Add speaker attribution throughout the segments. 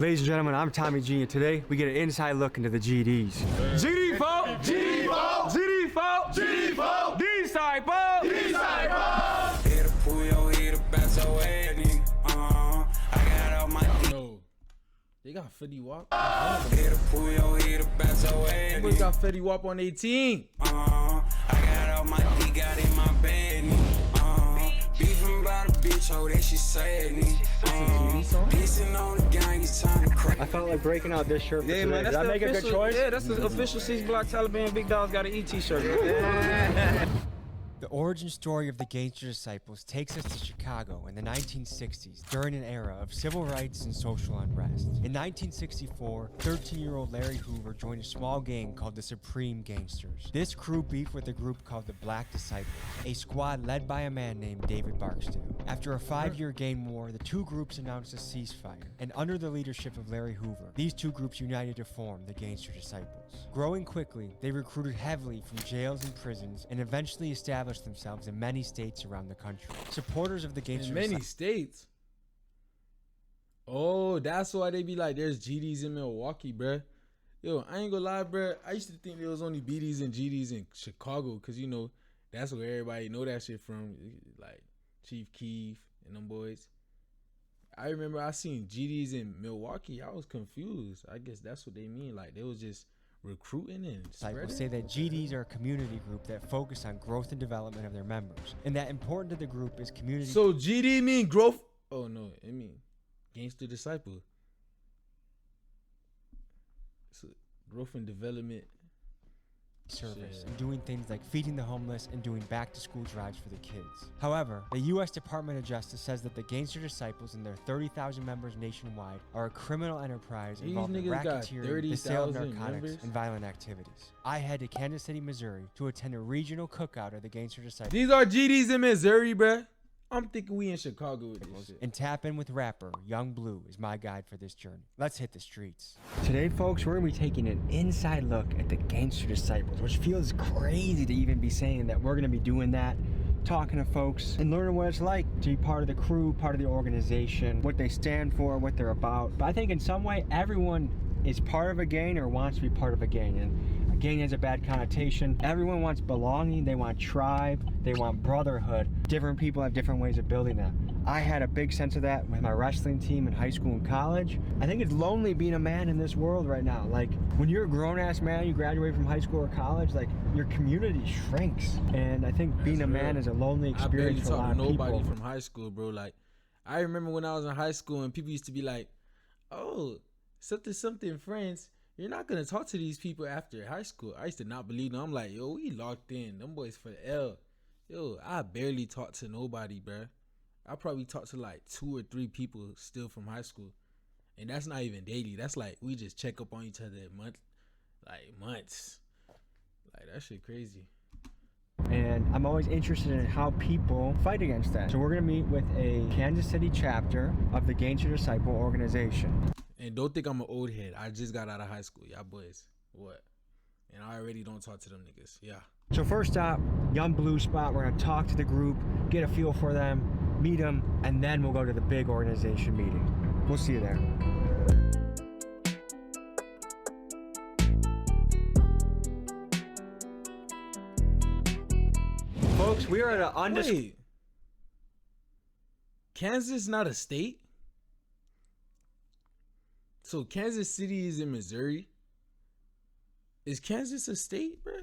Speaker 1: Ladies and gentlemen, I'm Tommy G, and today we get an inside look into the GDs. GD folk! GD folk! GD folk! GD folk! D-Cypher! D-Cypher!
Speaker 2: Here to pull your head up at your head, nigga. I got all my
Speaker 3: No. They got Fetty Wap.
Speaker 2: Here to pull your head up at your head,
Speaker 3: Boys got Fetty Wap on 18.
Speaker 2: I got all my D got in my bed, nigga. Beefing about a bitch, oh, that she sad, nigga. Pissing on the gang, it's time to crack.
Speaker 1: I felt like breaking out this shirt for today.
Speaker 4: man,
Speaker 1: Did I make a good choice?
Speaker 4: Yeah, that's the official 6 Block Taliban Big Dogs got an ET shirt.
Speaker 5: The origin story of the Gangster Disciples takes us to Chicago in the 1960s during an era of civil rights and social unrest. In 1964, 13-year-old Larry Hoover joined a small gang called the Supreme Gangsters. This crew beefed with a group called the Black Disciples, a squad led by a man named David Barksdale. After a 5-year gang war, the two groups announced a ceasefire, and under the leadership of Larry Hoover, these two groups united to form the Gangster Disciples. Growing quickly, they recruited heavily from jails and prisons and eventually established themselves in many states around the country. Supporters of the Gangster
Speaker 3: In many states. Oh, that's why they be like, there's GDs in Milwaukee, bruh. Yo, I ain't gonna lie, bruh. I used to think there was only BDs and GDs in Chicago, because, you know, that's where everybody know that shit from. Like, Chief Keef and them boys. I remember I seen GDs in Milwaukee. I was confused. I guess that's what they mean. Like, they was just recruiting and
Speaker 5: Disciples
Speaker 3: spreading.
Speaker 5: say that GDs are a community group that focus on growth and development of their members, and that important to the group is community.
Speaker 3: So GD mean growth? Oh no, it mean Gangster Disciple. So growth and development
Speaker 5: service
Speaker 3: shit.
Speaker 5: and doing things like feeding the homeless and doing back-to-school drives for the kids. However, the U.S. Department of Justice says that the Gangster Disciples and their 30,000 members nationwide are a criminal enterprise
Speaker 3: These
Speaker 5: involving
Speaker 3: niggas got
Speaker 5: racketeering, the sale of
Speaker 3: 30,000
Speaker 5: narcotics,
Speaker 3: members?
Speaker 5: and violent activities. I head to Kansas City, Missouri to attend a regional cookout of the Gangster Disciples.
Speaker 3: These are GDs in Missouri, bruh. I'm thinking we in Chicago with this shit.
Speaker 5: And tap in with rapper Young Blue is my guide for this journey. Let's hit the streets.
Speaker 1: Today, folks, we're going to be taking an inside look at the Gangster Disciples, which feels crazy to even be saying that we're going to be doing that, talking to folks and learning what it's like to be part of the crew, part of the organization, what they stand for, what they're about. But I think in some way, everyone is part of a gang or wants to be part of a gang. And a gang has a bad connotation. Everyone wants belonging. They want tribe. They want brotherhood. Different people have different ways of building that. I had a big sense of that with my wrestling team in high school and college. I think it's lonely being a man in this world right now. Like, when you're a grown-ass man, you graduate from high school or college, like, your community shrinks. And I think being a man is a lonely experience for a lot
Speaker 3: I
Speaker 1: of
Speaker 3: barely talk to
Speaker 1: people.
Speaker 3: nobody from high school, bro. Like, I remember when I was in high school and people used to be like, oh, something friends, you're not gonna talk to these people after high school. I used to not believe them. I'm like, yo, we locked in. Them boys for the L. Yo, I barely talk to nobody, bruh. I probably talk to like 2 or 3 people still from high school. And that's not even daily. That's like, we just check up on each other months. Like, that shit crazy.
Speaker 1: And I'm always interested in how people fight against that. So we're gonna meet with a Kansas City chapter of the Gangster Disciple organization.
Speaker 3: And don't think I'm an old head. I just got out of high school. Y'all boys. What? And I already don't talk to them niggas. Yeah.
Speaker 1: So first stop, Young Blue spot. We're gonna talk to the group, get a feel for them, meet them, and then we'll go to the big organization meeting. We'll see you there. Folks, we are at an undisclosed.
Speaker 3: Wait. Kansas not a state? So Kansas City is in Missouri? Is Kansas a state, bruh?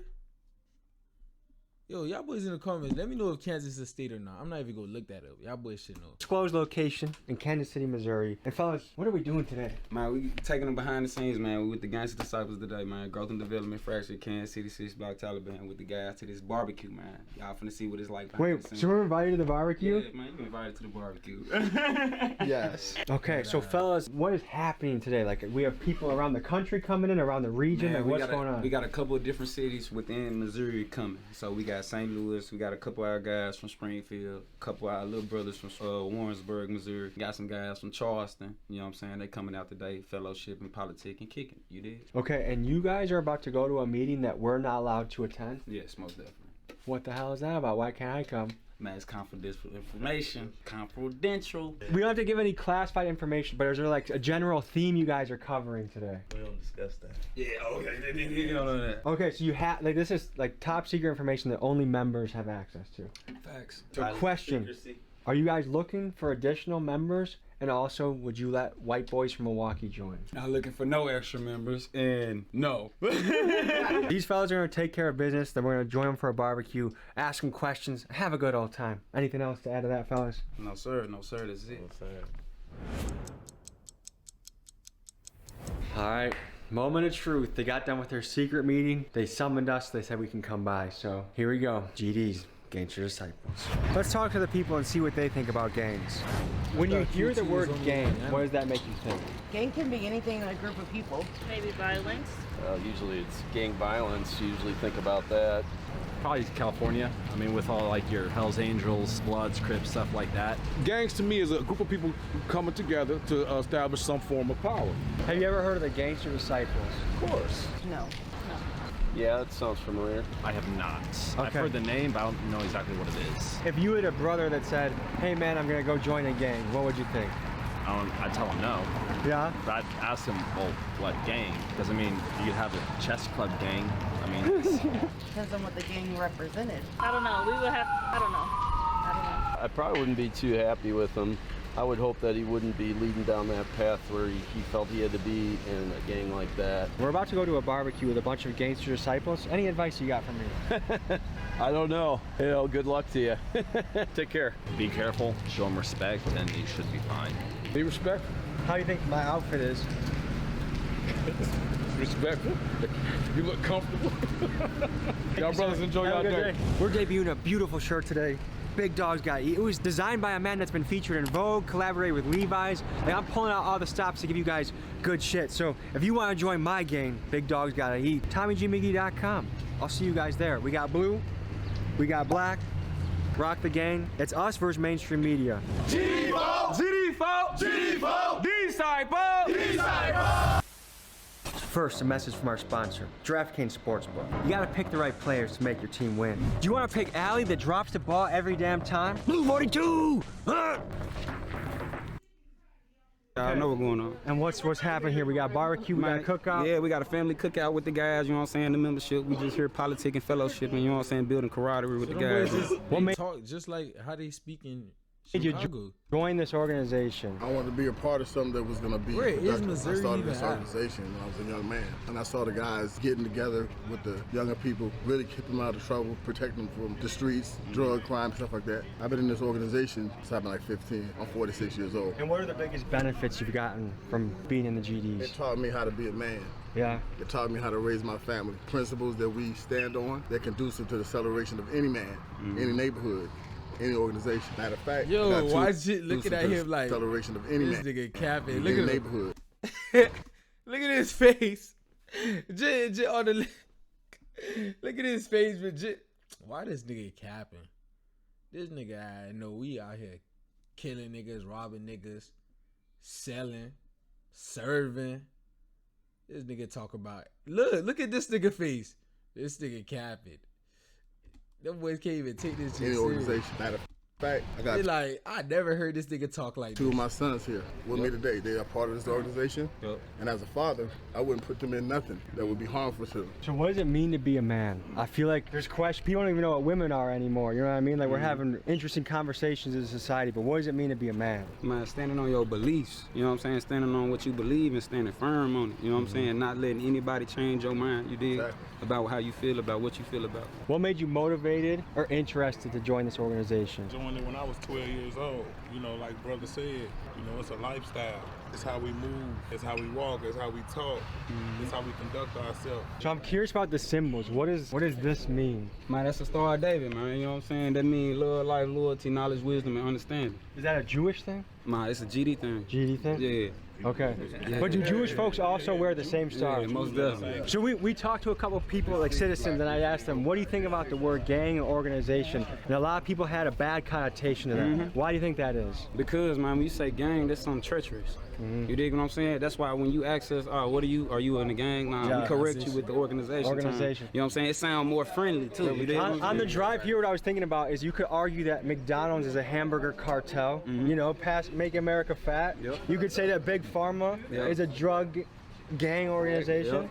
Speaker 3: Yo, y'all boys in the comments, let me know if Kansas is a state or not. I'm not even gonna look that up. Y'all boys should know.
Speaker 1: Location in Kansas City, Missouri. And fellas, what are we doing today?
Speaker 4: Man, we taking them behind the scenes, man. We with the Gangster Disciples today, man. Growth and Development Fracture, Kansas City, 6 Block Taliban with the guys to this barbecue, man. Y'all finna see what it's like behind the
Speaker 1: Wait,
Speaker 4: scenes.
Speaker 1: so we're invited to the barbecue?
Speaker 4: Yeah, man, you invited to the barbecue.
Speaker 1: Yes. Okay, so fellas, what is happening today? Like, we have people around the country coming in, around the region,
Speaker 4: Man,
Speaker 1: like, what's going on?
Speaker 4: We got a couple of different cities within Missouri coming. So we got St. Louis, we got a couple of our guys from Springfield, a couple of our little brothers from Warrensburg, Missouri. Got some guys from Charleston, you know what I'm saying? They coming out today, fellowship and politic and kicking. You did?
Speaker 1: Okay, and you guys are about to go to a meeting that we're not allowed to attend?
Speaker 4: Yes, most definitely.
Speaker 1: What the hell is that about? Why can't I come?
Speaker 4: Man, it's confidential information. Confidential.
Speaker 1: We don't have to give any classified information, but is there like a general theme you guys are covering today?
Speaker 6: We don't discuss that.
Speaker 4: Yeah, okay. You don't know that.
Speaker 1: Okay, so you have like this is like top secret information that only members have access to.
Speaker 4: Facts.
Speaker 1: So question, are you guys looking for additional members? And also, would you let white boys from Milwaukee join?
Speaker 4: Not looking for no extra members, and no.
Speaker 1: These fellas are gonna take care of business. Then we're gonna join them for a barbecue, ask them questions, have a good old time. Anything else to add to that, fellas?
Speaker 4: No, sir. No, sir. That's it.
Speaker 1: All right, moment of truth. They got done with their secret meeting. They summoned us. They said we can come by. So here we go. GDs, Gangster Disciples. Let's talk to the people and see what they think about gangs. When you hear the word gang, what does that make you think?
Speaker 7: Gang can be anything in a group of people.
Speaker 8: Maybe violence.
Speaker 9: Usually it's gang violence. You usually think about that.
Speaker 10: Probably California. I mean, with all like your Hells Angels, Bloods, Crips, stuff like that.
Speaker 6: Gangs to me is a group of people coming together to establish some form of power.
Speaker 1: Have you ever heard of the Gangster Disciples?
Speaker 6: Of course.
Speaker 7: No.
Speaker 9: Yeah, that sounds familiar.
Speaker 10: I have not. I've
Speaker 1: Okay.
Speaker 10: heard the name, but I don't know exactly what it is.
Speaker 1: If you had a brother that said, hey man, I'm gonna go join a gang, what would you think?
Speaker 10: I'd tell him no.
Speaker 1: Yeah?
Speaker 10: But I'd ask him, well, what gang? Because I mean, you could have a chess club gang. I mean, it's,
Speaker 7: Depends on what the gang represented.
Speaker 8: I don't know. We would have. I don't know.
Speaker 9: I probably wouldn't be too happy with him. I would hope that he wouldn't be leading down that path where he felt he had to be in a gang like that.
Speaker 1: We're about to go to a barbecue with a bunch of Gangster Disciples. Any advice you got from me?
Speaker 9: I don't know. You know, good luck to you. Take care.
Speaker 10: be careful, show him respect, and you should be fine.
Speaker 6: Be respectful.
Speaker 1: How do you think my outfit is?
Speaker 6: Respectful. You look comfortable. Y'all brothers enjoy
Speaker 1: Have
Speaker 6: y'all
Speaker 1: a good
Speaker 6: day.
Speaker 1: day. We're debuting a beautiful shirt today. Big Dog's got it. It was designed by a man that's been featured in Vogue, collaborated with Levi's. Like, I'm pulling out all the stops to give you guys good shit. So if you want to join my gang, Big Dog's Gotta Eat, TommyGMiggy.com. I'll see you guys there. We got blue, we got black. Rock the gang. It's us versus mainstream media. First, a message from our sponsor, DraftKings Sportsbook. You gotta pick the right players to make your team win. Do you wanna pick Allie that drops the ball every damn time? Blue 42!
Speaker 4: I know what's going on.
Speaker 1: And what's happening here? We got barbecue, we got a cookout.
Speaker 4: Yeah, we got a family cookout with the guys, you know what I'm saying? The membership, we just here politicking, fellowshipping, you know what I'm saying? Building camaraderie with the guys.
Speaker 1: What made
Speaker 3: Talk just like how they speak in
Speaker 1: you
Speaker 3: Chicago.
Speaker 1: join this organization?
Speaker 11: I wanted to be a part of something that was going to be
Speaker 3: Where is
Speaker 11: productive.
Speaker 3: Missouri
Speaker 11: I started
Speaker 3: even
Speaker 11: this
Speaker 3: at?
Speaker 11: organization when I was a young man, and I saw the guys getting together with the younger people, really keep them out of trouble, protect them from the streets, drug crime, stuff like that. I've been in this organization since I've been like 15. I'm 46 years old.
Speaker 1: And what are the biggest benefits you've gotten from being in the
Speaker 11: It
Speaker 1: GDs?
Speaker 11: taught me how to be a man.
Speaker 1: Yeah.
Speaker 11: It taught me how to raise my family. Principles that we stand on that conducive to the celebration of any man, any neighborhood, any organization. Matter of fact,
Speaker 3: Yo,
Speaker 11: not too
Speaker 3: watch it looking
Speaker 11: conducive
Speaker 3: at
Speaker 11: to the
Speaker 3: him like
Speaker 11: celebration of any
Speaker 3: this
Speaker 11: man,
Speaker 3: nigga capping.
Speaker 11: in
Speaker 3: Look
Speaker 11: any
Speaker 3: at him.
Speaker 11: neighborhood.
Speaker 3: Look at his face. On the look at his face, but why this nigga capping? This nigga, I know we out here killing niggas, robbing niggas, selling, serving. This nigga talk about look at this nigga face. This nigga capping. Them boys can't even take this shit
Speaker 11: Any
Speaker 3: serious.
Speaker 11: organization. Matter of fact, I got
Speaker 3: They like, I never heard this nigga talk like
Speaker 11: two
Speaker 3: this.
Speaker 11: of my sons here with me today. They are part of this organization. And as a father, I wouldn't put them in nothing that would be harmful to them.
Speaker 1: So what does it mean to be a man? I feel like there's questions. People don't even know what women are anymore. You know what I mean? Like we're having interesting conversations as a society, but what does it mean to be a man?
Speaker 4: Man, standing on your beliefs, you know what I'm saying? Standing on what you believe and standing firm on it, you know what I'm saying? Not letting anybody change your mind, you dig?
Speaker 11: Exactly.
Speaker 4: About how you feel, about what you feel about.
Speaker 1: What made you motivated or interested to join this organization?
Speaker 6: Joined it when I was 12 years old. You know, like brother said, you know, it's a lifestyle. It's how we move, it's how we walk, it's how we talk, it's how we conduct ourselves.
Speaker 1: So I'm curious about the symbols. What does this mean?
Speaker 4: Man, that's the Star of David, man, you know what I'm saying? That means love, life, loyalty, knowledge, wisdom, and understanding.
Speaker 1: Is that a Jewish thing?
Speaker 4: Man, it's a GD thing.
Speaker 1: GD thing?
Speaker 4: Yeah.
Speaker 1: Okay. But do Jewish folks also wear the same stars?
Speaker 4: Yeah, most definitely.
Speaker 1: So we talked to a couple people, like citizens, and I asked them, what do you think about the word gang and organization? And a lot of people had a bad connotation to that. Why do you think that is?
Speaker 4: Because, man, when you say gang, that's something treacherous. You dig what I'm saying? That's why when you ask us, oh, what are you in the gang? Nah,
Speaker 1: Yeah,
Speaker 4: we correct you with the organization.
Speaker 1: Organization.
Speaker 4: You know what I'm saying? It sounds more friendly too. You dig what I'm
Speaker 1: On the
Speaker 4: saying?
Speaker 1: drive here, what I was thinking about is you could argue that McDonald's is a hamburger cartel. You know, make America fat. You could say that Big Pharma is a drug gang organization.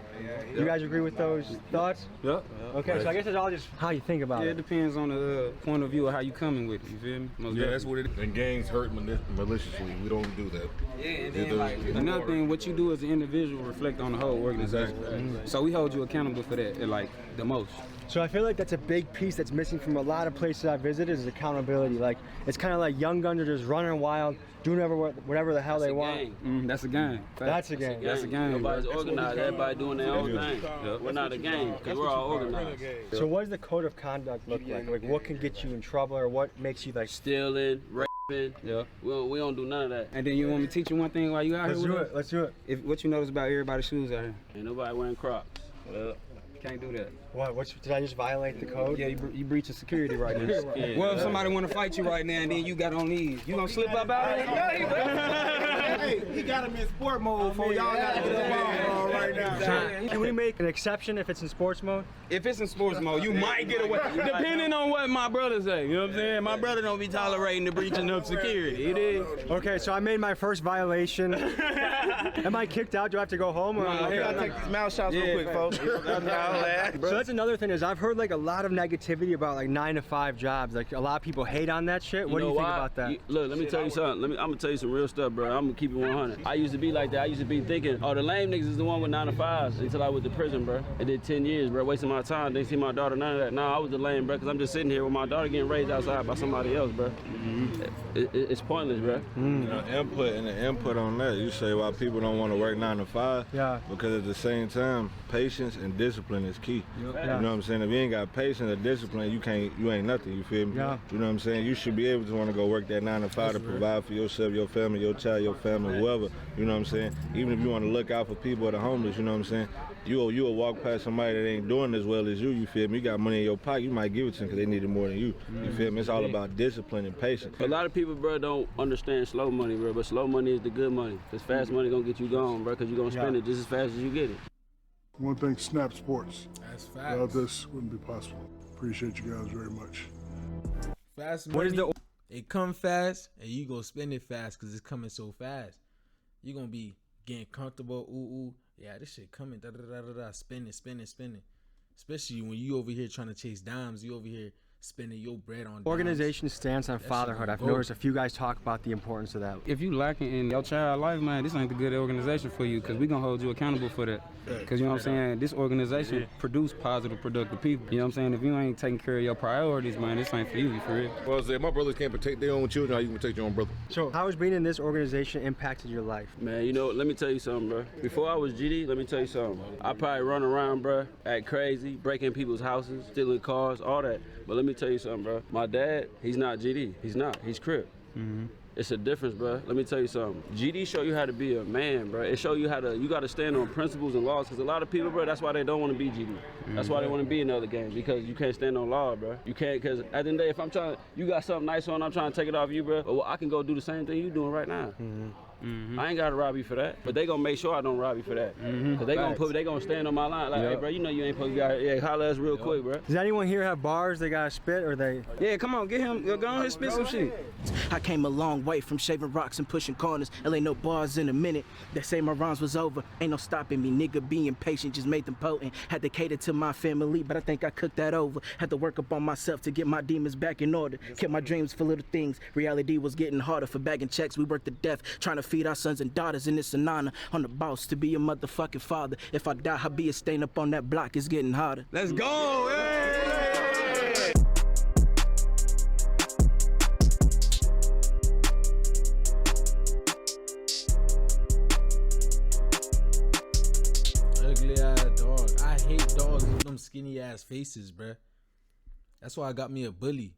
Speaker 1: You guys agree with those thoughts?
Speaker 4: Yep.
Speaker 1: Okay, so I guess it's all just how you think about
Speaker 4: Yeah,
Speaker 1: it.
Speaker 4: it depends on the point of view of how you coming with it. You feel me? Most
Speaker 6: Yeah, that's what it is. And gangs hurt maliciously. We don't do that.
Speaker 4: Yeah, and then another thing, what you do as an individual reflect on the whole organization. So we hold you accountable for that, like the most.
Speaker 1: So I feel like that's a big piece that's missing from a lot of places I visited is accountability. Like it's kind of like young guns are just running wild, doing whatever the hell they want.
Speaker 4: That's a gang.
Speaker 1: That's a gang.
Speaker 4: That's a gang.
Speaker 9: Nobody's organized. Everybody doing their own thing. We're not a gang because we're all organized.
Speaker 1: So what does the code of conduct look like? Like what can get you in trouble or what makes you like
Speaker 9: Stealing, raping.
Speaker 4: Yeah.
Speaker 9: We don't do none of that.
Speaker 4: And then you want me to teach you one thing while you out
Speaker 1: Let's
Speaker 4: here
Speaker 1: do
Speaker 4: with
Speaker 1: it. Let's do it.
Speaker 4: If what you notice about everybody's shoes out here?
Speaker 9: Ain't nobody wearing Crocs.
Speaker 4: Can't do that.
Speaker 1: What? Did I just violate the code?
Speaker 4: Yeah, you breaching security right now. Well, if somebody want to fight you right now and then you got on these, you gonna slip up out of it?
Speaker 12: Hey, he got him in sport mode for y'all got to get up right now.
Speaker 1: Can we make an exception if it's in sports mode?
Speaker 4: If it's in sports mode, you might get away. Depending on what my brother say. You know what I'm saying? My brother don't be tolerating the breaching of security. It is.
Speaker 1: Okay, so I made my first violation. Am I kicked out? Do I have to go home? Or
Speaker 12: Hey, gotta take these mouth shots real quick, folks.
Speaker 1: So that's another thing is I've heard like a lot of negativity about like 9-to-5 jobs. Like a lot of people hate on that shit. What do you think about that?
Speaker 9: Look, let me tell you something. I'm gonna tell you some real stuff, bro. I'm gonna keep it 100. I used to be like that. I used to be thinking, oh, the lame niggas is the one with 9-to-5s until I went to prison, bro. I did 10 years, bro, wasting my time. Didn't see my daughter, none of that. Nah, I was the lame, bro, because I'm just sitting here with my daughter getting raised outside by somebody else, bro. It's pointless, bro.
Speaker 13: You know, input on that. You say why people don't want to work 9 to 5.
Speaker 1: Yeah.
Speaker 13: Because at the same time, patience and discipline is key. You know what I'm saying? If you ain't got patience or discipline, you ain't nothing. You feel me?
Speaker 1: Yeah.
Speaker 13: You know what I'm saying? You should be able to want to go work that 9 to 5 to provide for yourself, your family, your child, your family, whoever. You know what I'm saying? Even if you want to look out for people or the homeless, you know what I'm saying? You'll walk past somebody that ain't doing as well as you feel me? You got money in your pocket, you might give it to them because they need it more than you. You feel me? It's all about discipline and patience.
Speaker 9: A lot of people, bro, don't understand slow money, bro, but slow money is the good money. Because fast money gonna get you gone, bro, because you're gonna spend it just as fast as you get it.
Speaker 14: I want to thank Snap Sports.
Speaker 3: That's
Speaker 14: Without
Speaker 3: facts.
Speaker 14: this, wouldn't be possible. Appreciate you guys very much.
Speaker 3: Fast
Speaker 1: What is
Speaker 3: money,
Speaker 1: the-
Speaker 3: it come fast, and you go spend it fast because it's coming so fast. You're going to be getting comfortable. Ooh, yeah, this shit coming. Da-da-da-da-da. Spending. Especially when you over here trying to chase dimes. You over here spending your bread on dimes.
Speaker 1: Organization stance on fatherhood. I've noticed a few guys talk about the importance of that.
Speaker 4: If you lacking in your child life, man, this ain't the good organization for you because we gonna hold you accountable for that. Because you know what I'm saying? This organization produce positive, productive people. You know what I'm saying? If you ain't taking care of your priorities, man, this ain't for you, for real.
Speaker 6: Well, I say my brothers can't protect their own children. How you can protect your own brother?
Speaker 1: So how has being in this organization impacted your life?
Speaker 9: Man, you know, let me tell you something, bro. Before I was GD, let me tell you something. I probably run around, bro, act crazy, breaking people's houses, stealing cars, all that. But let me tell you something, bro. My dad, he's not GD. He's not. He's Crip. It's a difference, bro. Let me tell you something. GD show you how to be a man, bro. It show you how to, you got to stand on principles and laws. Because a lot of people, bro, that's why they don't want to be GD. That's why they want to be in other games. Because you can't stand on law, bro. You can't, because at the end of the day, if I'm trying, you got something nice on, I'm trying to take it off you, bro. Well, I can go do the same thing you doing right now. I ain't gotta rob you for that, but they gonna make sure I don't rob you for that. Cause they gonna stand on my line like, hey, bro, you know you ain't supposed to be out here. Yeah, holler at us real quick, bro.
Speaker 1: Does anyone here have bars they gotta spit or they?
Speaker 4: Yeah, come on, get him. Go on and spit some shit.
Speaker 15: I came a long way from shaving rocks and pushing corners. There ain't no bars in a minute. They say my rhymes was over. Ain't no stopping me. Nigga being patient just made them potent. Had to cater to my family, but I think I cooked that over. Had to work up on myself to get my demons back in order. Kept my dreams for little things. Reality was getting harder. For bagging checks, we worked to death. Trying to feed our sons and daughters. And it's an honor on the boss to be a motherfucking father. If I die, I'll be a stain up on that block. It's getting harder.
Speaker 4: Let's go. Hey!
Speaker 3: Ugly ass dog. I hate dogs with them skinny ass faces, bruh. That's why I got me a bully.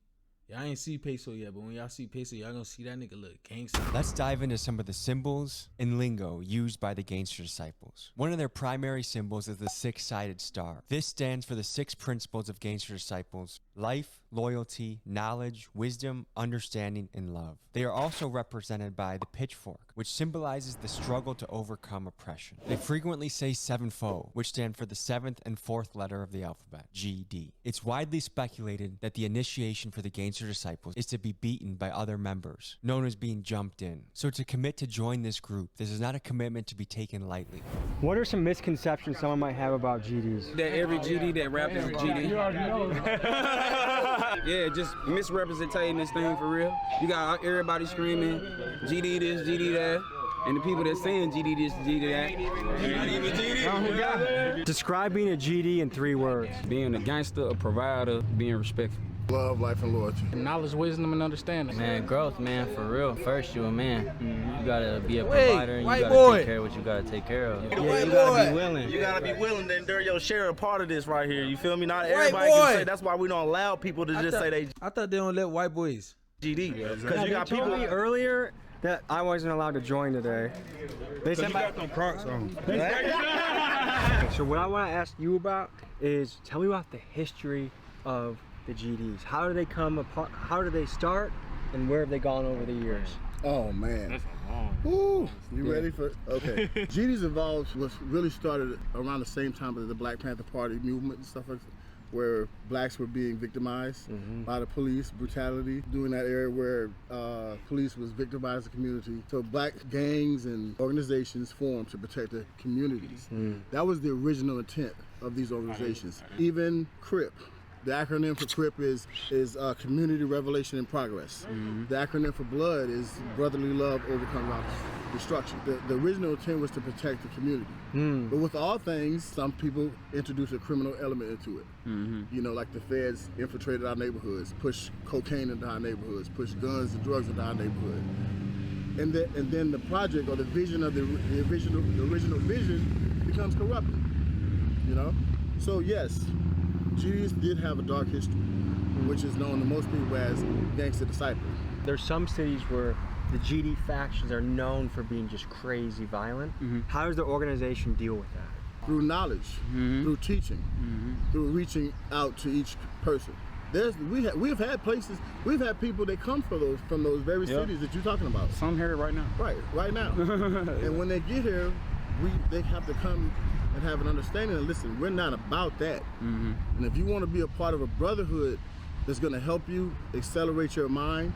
Speaker 3: Yeah, I ain't see Peso yet, but when y'all see Peso, y'all gonna see that nigga look gangster.
Speaker 5: Let's dive into some of the symbols and lingo used by the Gangster Disciples. One of their primary symbols is the 6-sided star. This stands for the 6 principles of Gangster Disciples: life, loyalty, knowledge, wisdom, understanding, and love. They are also represented by the pitchfork, which symbolizes the struggle to overcome oppression. They frequently say sevenfold, which stand for the 7th and 4th letter of the alphabet, GD. It's widely speculated that the initiation for the Gangster disciples is to be beaten by other members, known as being jumped in. So to commit to join this group, this is not a commitment to be taken lightly.
Speaker 1: What are some misconceptions someone might have about GDs?
Speaker 4: That every GD that rap is a GD. Yeah, just misrepresenting this thing for real. You got everybody screaming GD this, GD that, and the people that saying GD this, GD that, not even GD.
Speaker 1: Describe being a GD in 3 words.
Speaker 4: Being a gangster, a provider, being respectful.
Speaker 11: Love, life, and loyalty.
Speaker 12: Knowledge, wisdom, and understanding.
Speaker 16: Man, growth, man, for real. First, you a man. You gotta be a
Speaker 3: Wait,
Speaker 16: provider, and you
Speaker 3: white
Speaker 16: gotta
Speaker 3: boy.
Speaker 16: take care of what you gotta take care of.
Speaker 3: White
Speaker 16: you gotta
Speaker 3: boy.
Speaker 16: be willing.
Speaker 17: You gotta be willing to endure your share of part of this right here. You feel me? Not
Speaker 3: White
Speaker 17: everybody
Speaker 3: boy.
Speaker 17: can say. That's why we don't allow people to just say they
Speaker 3: I thought they don't let white boys.
Speaker 17: GD. Because you
Speaker 1: They
Speaker 17: got
Speaker 1: told
Speaker 17: people.
Speaker 1: me earlier that I wasn't allowed to join today. They said
Speaker 6: You got them Crocs on.
Speaker 1: So what I want to ask you about is tell me about the history of the GDs. How do they come apart? How do they start? And where have they gone over the years?
Speaker 11: Oh man. Woo. You ready for? Okay. GD's evolved was really started around the same time as the Black Panther Party movement and stuff like that, where blacks were being victimized by the police, brutality, during that era where police was victimizing the community. So black gangs and organizations formed to protect the communities. That was the original intent of these organizations. Even CRIP. The acronym for CRIP is Community Revelation and Progress. The acronym for Blood is Brotherly Love Overcomes Destruction. The original intent was to protect the community. But with all things, some people introduce a criminal element into it. You know, like the feds infiltrated our neighborhoods, pushed cocaine into our neighborhoods, pushed guns and drugs into our neighborhood. And then the project or the vision of the original vision becomes corrupted. You know? So yes, GDs did have a dark history, which is known to most people as Gangster disciples.
Speaker 1: There's some cities where the GD factions are known for being just crazy violent. How does the organization deal with that?
Speaker 11: Through knowledge, through teaching, through reaching out to each person. We've had places, we've had people that come from those very cities that you're talking about.
Speaker 4: Some here right now.
Speaker 11: Right now. And when they get here, they have to come and have an understanding and listen, we're not about that. And if you want to be a part of a brotherhood that's going to help you accelerate your mind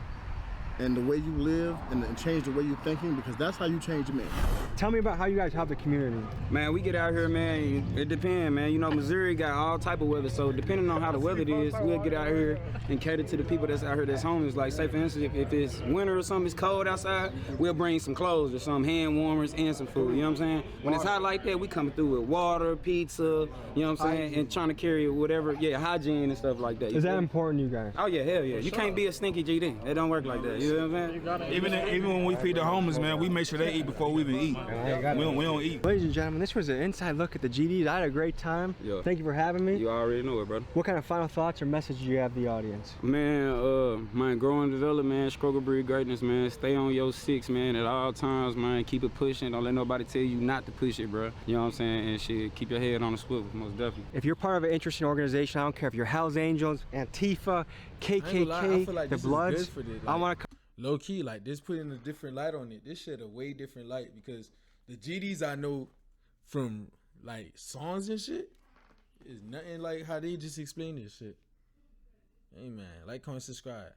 Speaker 11: and the way you live and change the way you're thinking, because that's how you change a man.
Speaker 1: Tell me about how you guys help the community.
Speaker 4: Man, we get out here, man, it depends, man. You know, Missouri got all type of weather, so depending on how the weather is, we'll get out here and cater to the people that's out here that's homeless. Like, say for instance, if it's winter or something, it's cold outside, we'll bring some clothes or some hand warmers and some food, you know what I'm saying? When it's hot like that, we coming through with water, pizza, you know what I'm saying, and trying to carry whatever, hygiene and stuff like that.
Speaker 1: Is that important to you guys?
Speaker 4: Oh yeah, hell yeah. You can't be a stinky GD. It don't work like that, you know what I'm saying?
Speaker 6: Even when we feed the homeless, man, we make sure they eat before we even eat. We don't eat.
Speaker 1: Ladies and gentlemen, this was an inside look at the GDs. I had a great time. Thank you for having me.
Speaker 4: You already know it, brother.
Speaker 1: What kind of final thoughts or message do you have to the audience?
Speaker 4: Man, grow and develop, man. Struggle, breed greatness, man. Stay on your 6, man, at all times, man. Keep it pushing. Don't let nobody tell you not to push it, bro. You know what I'm saying? And shit, keep your head on the swivel, most definitely.
Speaker 1: If you're part of an interesting organization, I don't care if you're Hells Angels, Antifa, KKK,
Speaker 3: I feel like
Speaker 1: the
Speaker 3: this
Speaker 1: Bloods.
Speaker 3: is good for this.
Speaker 1: I want to.
Speaker 3: Low key, like this putting a different light on it. This shit a way different light because the GDs I know from like songs and shit is nothing like how they just explain this shit. Hey man, like, comment, subscribe.